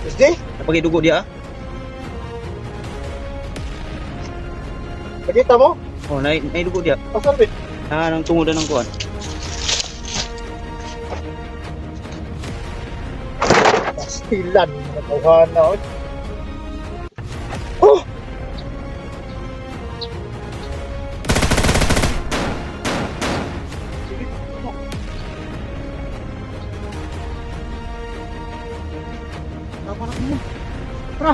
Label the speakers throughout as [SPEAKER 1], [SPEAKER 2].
[SPEAKER 1] SD?
[SPEAKER 2] Napagidugo dia.
[SPEAKER 1] Nakita mo?
[SPEAKER 2] Oh, naidugo dia.
[SPEAKER 1] Asan ba?
[SPEAKER 2] Nang tungod ng kuan.
[SPEAKER 1] Pastilan. Natawhan na. Oh! Tara.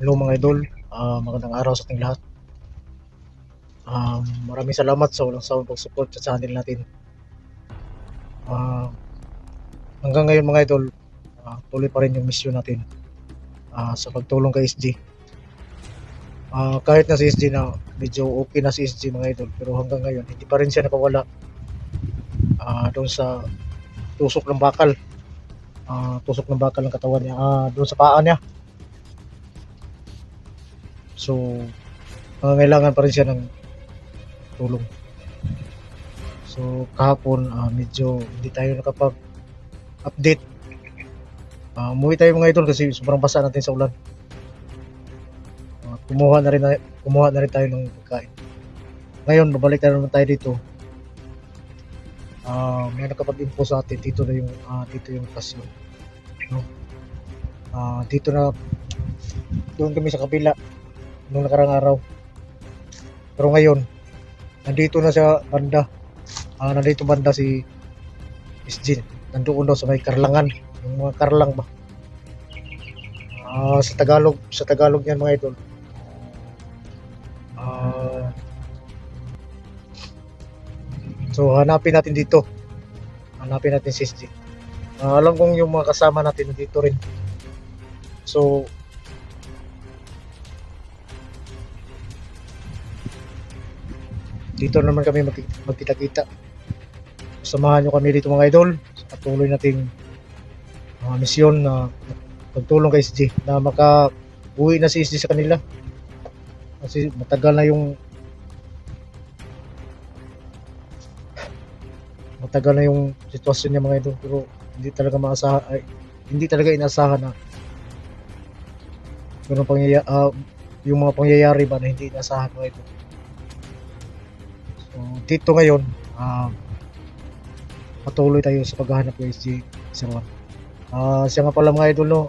[SPEAKER 1] Hello mga idol, magandang araw sa ating lahat. Maraming salamat sa walang sawang pag-support sa channel natin. Hanggang ngayon mga idol, tuloy pa rin yung mission natin sa pagtulong kay SG. Kahit na si SG na medyo okay na si SG mga idol, pero hanggang ngayon hindi pa rin siya nakawala doon sa tusok ng bakal. Tusok ng bakal ng katawan niya, doon sa paa niya. So, kailangan pa rin siya ng tulong. So, kahapon medyo hindi tayo nakapag-update. Umuwi tayo mga idol kasi sobrang basa natin sa ulan. Kumuha na rin tayo ng pagkain. Ngayon, babalik na naman tayo dito. May nakapag-info sa atin dito yung kasyon. No? Dito na doon kami sa kabila nung nakarang araw. Pero ngayon, nandito na sa banda. Nandito banda si SG. Nandoon daw sa may Karlangan. Yung mga Karlang ba? Sa Tagalog yan mga idol. So hanapin natin dito. Hanapin natin si SG. Alam kong yung mga kasama natin dito rin. So dito naman kami magkita-kita. Samahan nyo kami dito mga idol sa patuloy nating misyon na pagtulong kay SG na maka-uwi na si SG sa kanila kasi matagal na yung sitwasyon niya mga idol, pero hindi talaga inaasahan na yung mga pangyayari ba na hindi inaasahan mga idol. So dito ngayon patuloy tayo sa paghahanap kay SG Sirwan. Siya nga pala mga idol, no?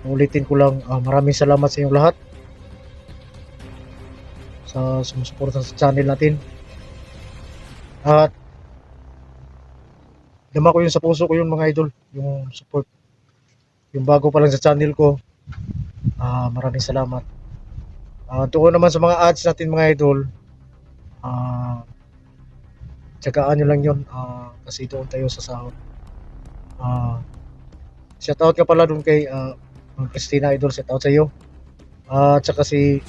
[SPEAKER 1] Ulitin ko lang, maraming salamat sa inyong lahat sa sumusuporta sa channel natin. At dama ko yun sa puso ko yun mga idol, yung support. Yung bago pa lang sa channel ko, maraming salamat. Tuon naman sa mga ads natin mga idol, tsagaan nyo lang yun kasi doon tayo sa sahod. Shout out ka pala doon kay Ma'am Christina idol, shout out sa iyo. At saka si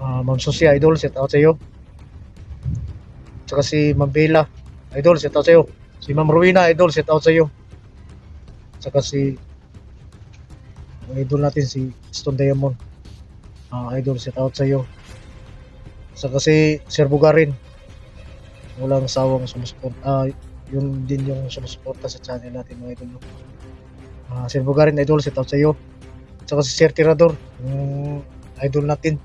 [SPEAKER 1] Ma'am Susia idol, shout out sa iyo. Saka si Ma'am Bella idol, shout out sa iyo. Si Ma'am Rowena idol, shout out sa iyo. Saka si idol natin si Stone Diamond, idol, shout out sa iyo. Saka si Sir Bugarin, walang sawang sumusuporta. Yun din yung sumusuporta sa channel natin mga idol. Sir Bugarin idol, shout out sa iyo. Saka si Sir Tirador, yung idol natin,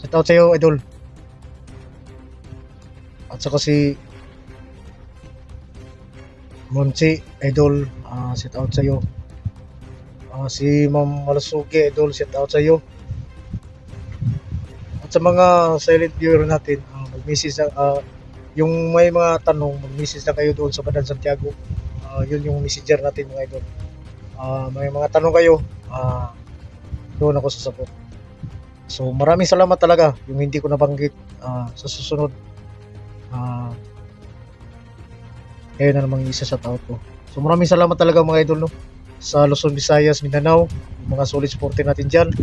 [SPEAKER 1] shout out sa iyo idol. At saka si Monchi idol, shout out sa iyo. Si Ma'am Malasugi idol, shout out sa iyo. At sa mga silent viewer natin, mag-message yung may mga tanong, mag-message na kayo doon sa Badan Santiago. Yun yung messenger natin mga idol. May mga tanong kayo, doon ako sasagot. So maraming salamat talaga. Yung hindi ko nabanggit, sa susunod kayo na namang isa sa tao ko. So maraming salamat talaga mga idol, no? Sa Luzon, Visayas, Mindanao, yung mga solid supporter natin dyan.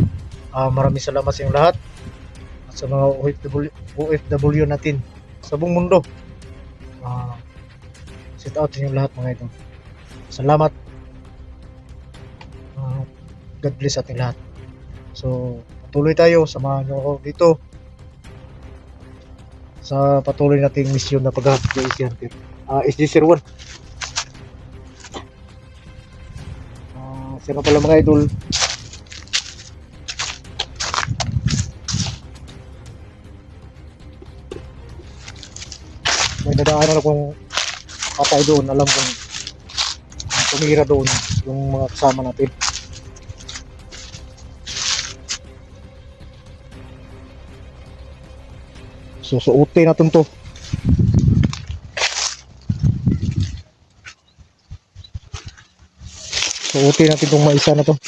[SPEAKER 1] Maraming salamat sa inyong lahat. At sa mga OFW natin sa buong mundo. Shout out sa inyong lahat mga idol. Salamat. God bless ating lahat. So, patuloy tayo. Samahan nyo ako dito sa patuloy nating misyon na paghahanap ng Easy Hunter. SG-01. Sino pala mga idol? May dadaanan akong patay doon. Alam kong tumira doon yung mga kasama natin. Susuotin natin to. Suotin natin itong maisa na to.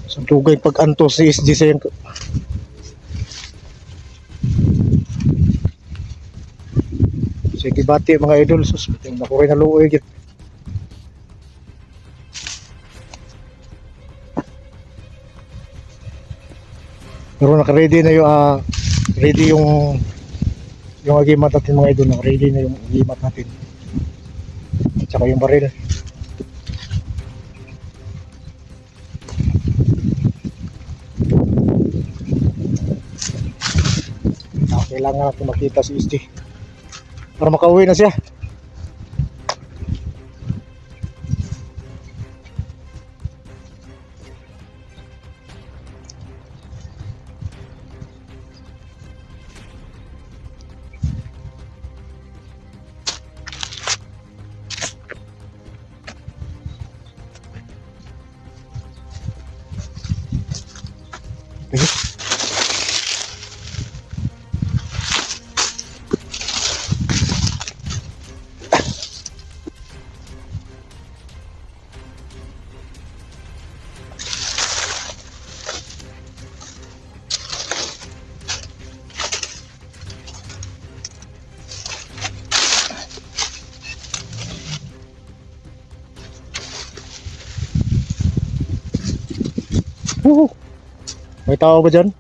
[SPEAKER 1] Santugay pag-anto si SG sa yan. Sige bati mga idol. Sus, naku rin naluoy yun. Pero naka-ready na yung ready yung agimat natin mga idol. Naka-ready na yung agimat natin. At saka yung baril. Kailangan natin makita si SG para makauwi na siya. May tao ba dyan?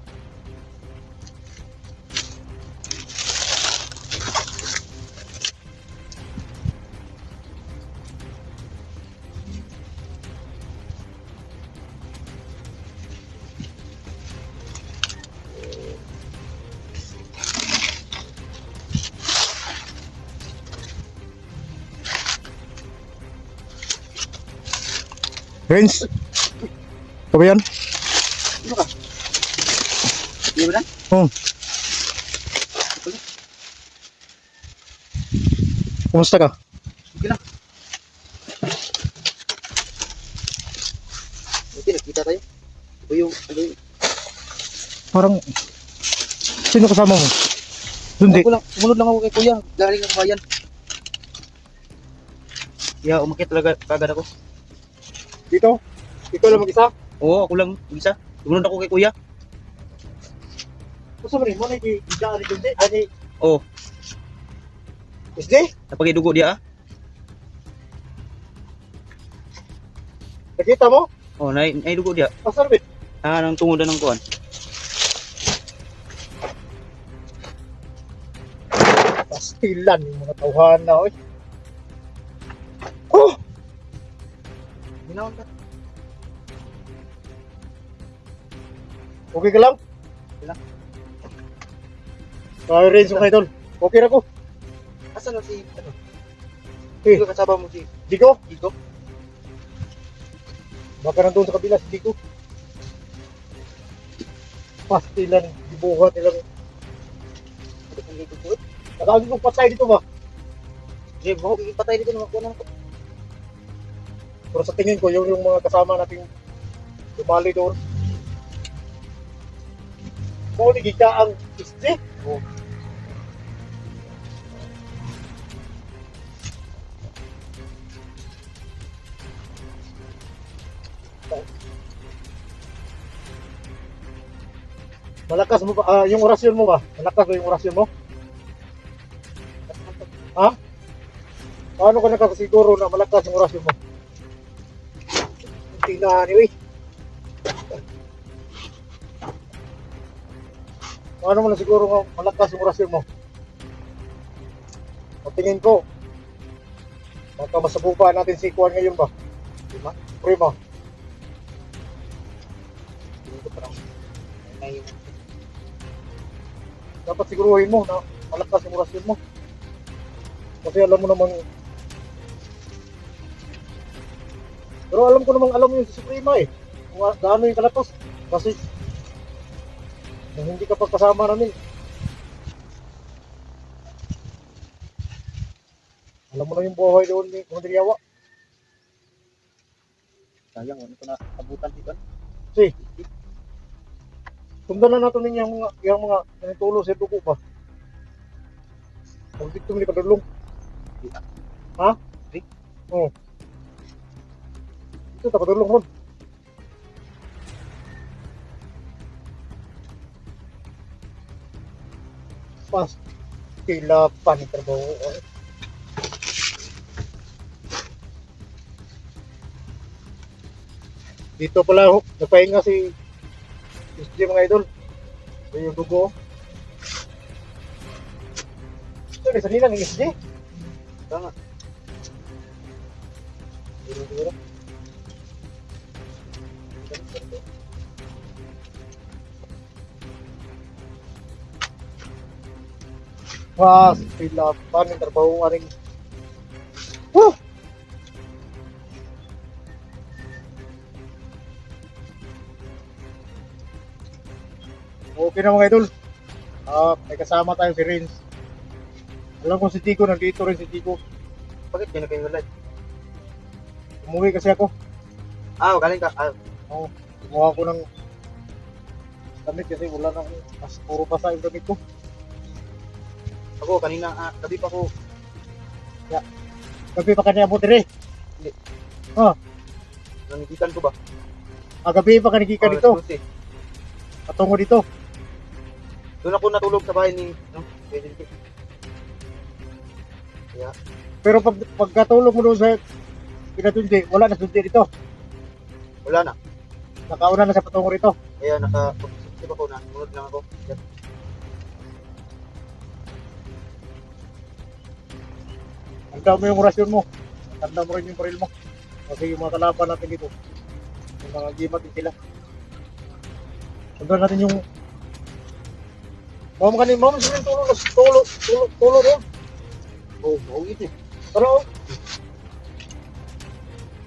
[SPEAKER 1] Vince? Ito ba yan?
[SPEAKER 2] Ano ka? Hindi ba na?
[SPEAKER 1] Oo. Kumusta ka?
[SPEAKER 2] Okay lang. Okay, nakita tayo. Ito yung, ano yung...
[SPEAKER 1] Parang sino kasama mo? Dundi.
[SPEAKER 2] Ako lang, sumunod lang ako kay kuya. Galing ng bayan. Kaya umakit talaga kagad ako.
[SPEAKER 1] Dito? Ikaw lang mag-isa?
[SPEAKER 2] Oo, ako lang isa. Sumunod ako kay kuya.
[SPEAKER 1] Gusto mo rin mo na i-daan ni Dundi? Ani?
[SPEAKER 2] Oo,
[SPEAKER 1] SG?
[SPEAKER 2] napagidugo dia ah.
[SPEAKER 1] Nakita mo?
[SPEAKER 2] Oo, naidugo dia.
[SPEAKER 1] Pasar bit?
[SPEAKER 2] Nang tungodan ng kuan.
[SPEAKER 1] Pastilan yung mga tauhan na. Oy. Oh!
[SPEAKER 2] Ginawan ka.
[SPEAKER 1] Okay ka lang?
[SPEAKER 2] Okay lang.
[SPEAKER 1] Kaya rin sa idol. Okay na ko.
[SPEAKER 2] Asan na si, ano?
[SPEAKER 1] Eh,
[SPEAKER 2] Sino kasama mo si
[SPEAKER 1] Digo?
[SPEAKER 2] Iko?
[SPEAKER 1] Baka nandun sa kabila si Digo. Pastilan, dibuhat nilang.
[SPEAKER 2] Ano kung dito po?
[SPEAKER 1] Nakagin kong patay dito ba?
[SPEAKER 2] Hindi, baka kikipatay dito ng kuan ko.
[SPEAKER 1] Pero sa tingin ko, yung mga kasama nating lumali doon. Kung nagika ang SG?
[SPEAKER 2] Oo.
[SPEAKER 1] Malakas mo ba, yung orasyon mo ba? Malakas ba yung orasyon mo? Ha? Paano ka nakakasiguro na malakas yung orasyon mo? Hindi na, anyway. Paano mo na siguro nga malakas yung orasyon mo? Patingin ko, baka masabupa natin si Kuan ngayon ba? Diba? Prima.
[SPEAKER 2] Hindi ko parang may
[SPEAKER 1] Dapat siguruhin mo na malakas yung orasyon mo. Kasi alam mo namang, pero alam ko namang alam mo yung si Suprema eh. Kung gaano yung kalapas. Kasi, nung hindi ka pagkasama namin, alam mo na yung buhay doon ni Kumandiriyawa.
[SPEAKER 2] sayang, ano ko na abutan dito.
[SPEAKER 1] Kasi, sundan na natin yung mga nanitulo sa dugo ba? Kung dito ni Padulong. Ha?
[SPEAKER 2] Di?
[SPEAKER 1] Oo. Ito, Padulong mo. Pas, kilapan ni trabaho. Dito pala, napahinga si SJ mga idol. Ito yung dugo. Ito, nasa nila ng SJ.
[SPEAKER 2] Tama.
[SPEAKER 1] Siguro. Pas, kilapan ni trabaho. Aring. Woo! Okay na mga idol. May kasama tayo si Rins. Alam ko si Tico, nandito rin si Tico.
[SPEAKER 2] Bakit kayo nagkahiwalay?
[SPEAKER 1] Umuwi kasi ako.
[SPEAKER 2] Galing ka.
[SPEAKER 1] Oo, kumuha ko ng damit kasi wala na akong puro basa yung damit ko.
[SPEAKER 2] Ako kanina, gabi pa ko.
[SPEAKER 1] Gabi pa kanya abot rin.
[SPEAKER 2] Nangigitan ko ba?
[SPEAKER 1] Gabi pa kanigika dito.
[SPEAKER 2] Tuesday.
[SPEAKER 1] Patungo dito.
[SPEAKER 2] Doon ako natulog sa bahay ni Benedict. Kaya,
[SPEAKER 1] Pero pagkatulog mo doon sa pinatundi, wala na sundi dito.
[SPEAKER 2] wala na.
[SPEAKER 1] Nakauna na sa patungo rito.
[SPEAKER 2] Kaya nakapag-isip ako na, munod lang ako. Yan.
[SPEAKER 1] Tanda mo yung orasyon mo. Tanda mo rin yung baril mo. Kasi yung mga kalaban natin dito, yung mga gimat din sila. Tanda natin yung Mama kanin, mama sila tulo doon.
[SPEAKER 2] Oh, maulit eh.
[SPEAKER 1] Pero,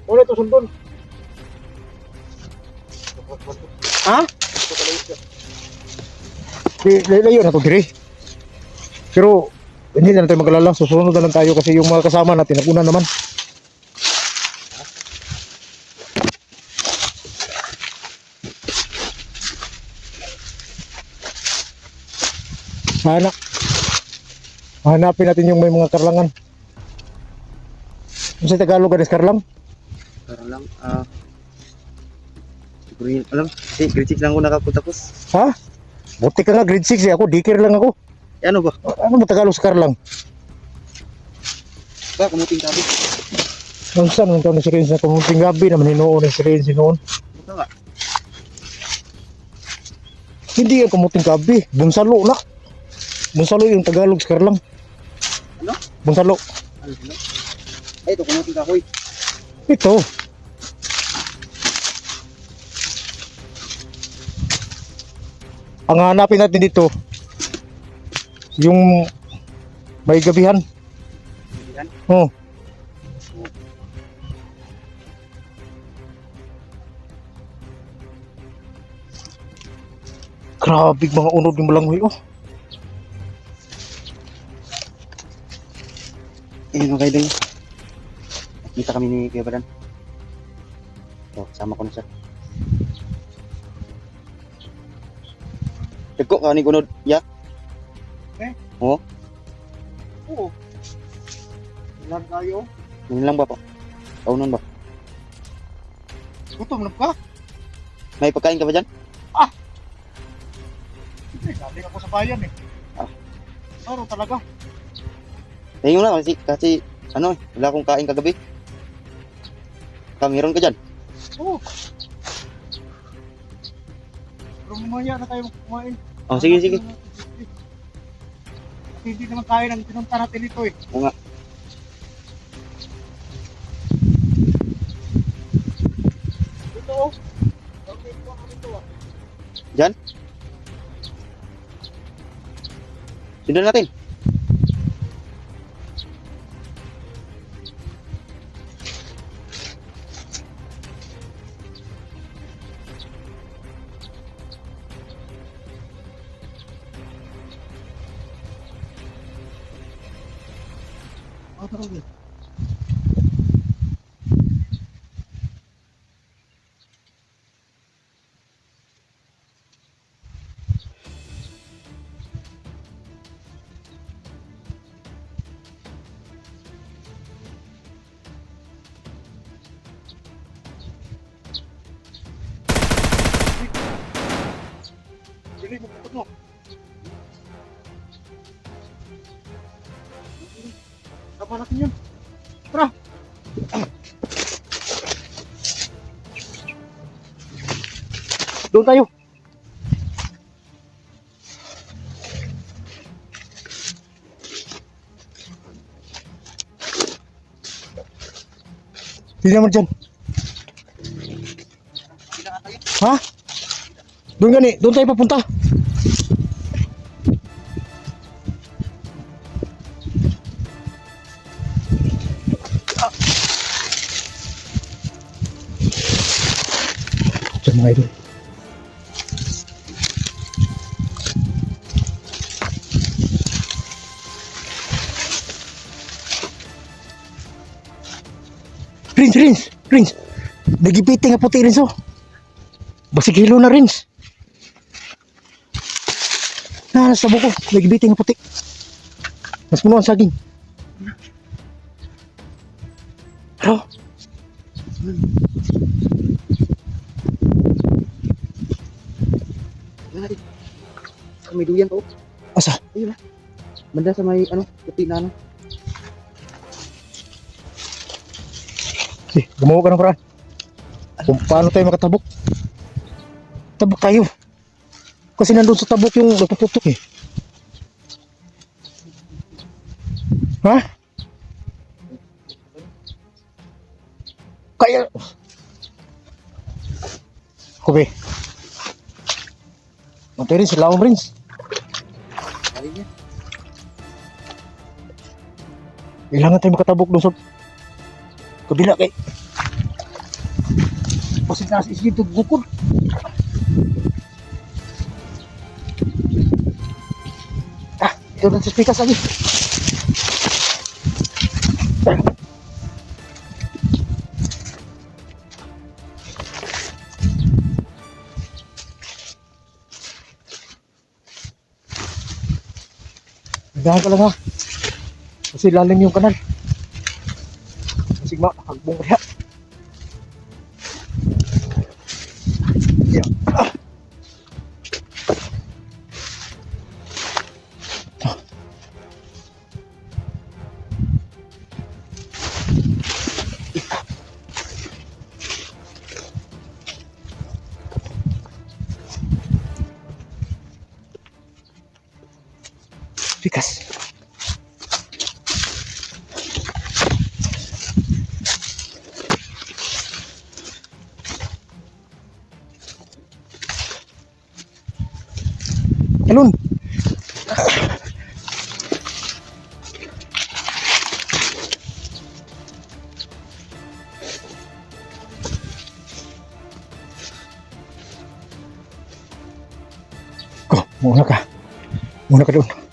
[SPEAKER 1] wala ito sundon. Ha? Layo na ito, Diri. Pero, hindi na tayo mag-alala. Susunod na lang tayo kasi yung mga kasama natin, nag-una naman. Hanapin natin yung may mga karlangan. Ano sa Tagalog, Anis Karlang?
[SPEAKER 2] Para lang, green, alam, grade 6 lang ako nakaputapos.
[SPEAKER 1] Ha? Buti ka nga, grade 6 eh. Ako, dikir lang ako.
[SPEAKER 2] Ano ba?
[SPEAKER 1] Ano ba Tagalog sa Karlang?
[SPEAKER 2] Ba, kamuting tabi.
[SPEAKER 1] Ano saan nung taon na si Rins na kumuting gabi naman hinuon na si Rins noon?
[SPEAKER 2] Ito nga.
[SPEAKER 1] Hindi yan kumuting gabi. Bunsalo na. Bunsalo yung Tagalog sa Karlang.
[SPEAKER 2] Ano?
[SPEAKER 1] Bunsalo.
[SPEAKER 2] Ano sila? Ay, ito, kamuting kahoy.
[SPEAKER 1] Ito. Ang hanapin natin dito, yung may gabihan.
[SPEAKER 2] Yan.
[SPEAKER 1] Oh. Grabe mga unod ng malanghoy oh.
[SPEAKER 2] Ayun mga idol. Kita kami ni Kuya Badan. So, sama ko na siya. Teko ka ni Gunod. Ya?
[SPEAKER 1] Eh?
[SPEAKER 2] Oo.
[SPEAKER 1] Oo. Ilan tayo?
[SPEAKER 2] Yun lang ba po? Kaunan ba?
[SPEAKER 1] Gutom na ka?
[SPEAKER 2] May pagkain ka ba dyan?
[SPEAKER 1] Galing ako sa bayan eh.
[SPEAKER 2] Ah.
[SPEAKER 1] Araw talaga.
[SPEAKER 2] Tingin mo na kasi ano, wala akong kain kagabi. Meron ka dyan?
[SPEAKER 1] Oo. Pero mamaya na tayo kumain.
[SPEAKER 2] Oh, sige, sige.
[SPEAKER 1] Kasi hindi naman kaya ng pinunta natin ito eh.
[SPEAKER 2] Oo nga.
[SPEAKER 1] Ito oh. Okay, ito ang ito ah.
[SPEAKER 2] Dyan? Sundan natin.
[SPEAKER 1] Oh, tara. Bili mo pupot mo. Tama natin yun. Tara. Doon tayo. Hindi naman dyan. Ha? Doon gani, doon tayo papunta. Diyan mga idol. Rins. Nagipiting nga puti Rins oh. Basig hilo na Rins. Nasa buko, nagipiting nga puti. Mas puno ang saging. Hello?
[SPEAKER 2] May duyan po.
[SPEAKER 1] Asa?
[SPEAKER 2] Ayun na. Banda sa may ano, puti na ano.
[SPEAKER 1] Gumawa ka ng paraan. Kung paano tayo makatabok. Tabok tayo. Kasi nandun sa tabok yung nagpuputok eh. Ha? Kaya... Kobe. Matay rin, sila akong Rins.
[SPEAKER 2] Ayun yan.
[SPEAKER 1] Kailangan tayo makatabok dun sa kabila kay kasi nasa isip ito bukod. Ito na sa spikas lagi. Nagahan ka lang ha. Kasi lalim yung kanal. Sigma, hagbong kaya. Yeah. Pikas. Alun. Ko, muna ka. Muna ka doon.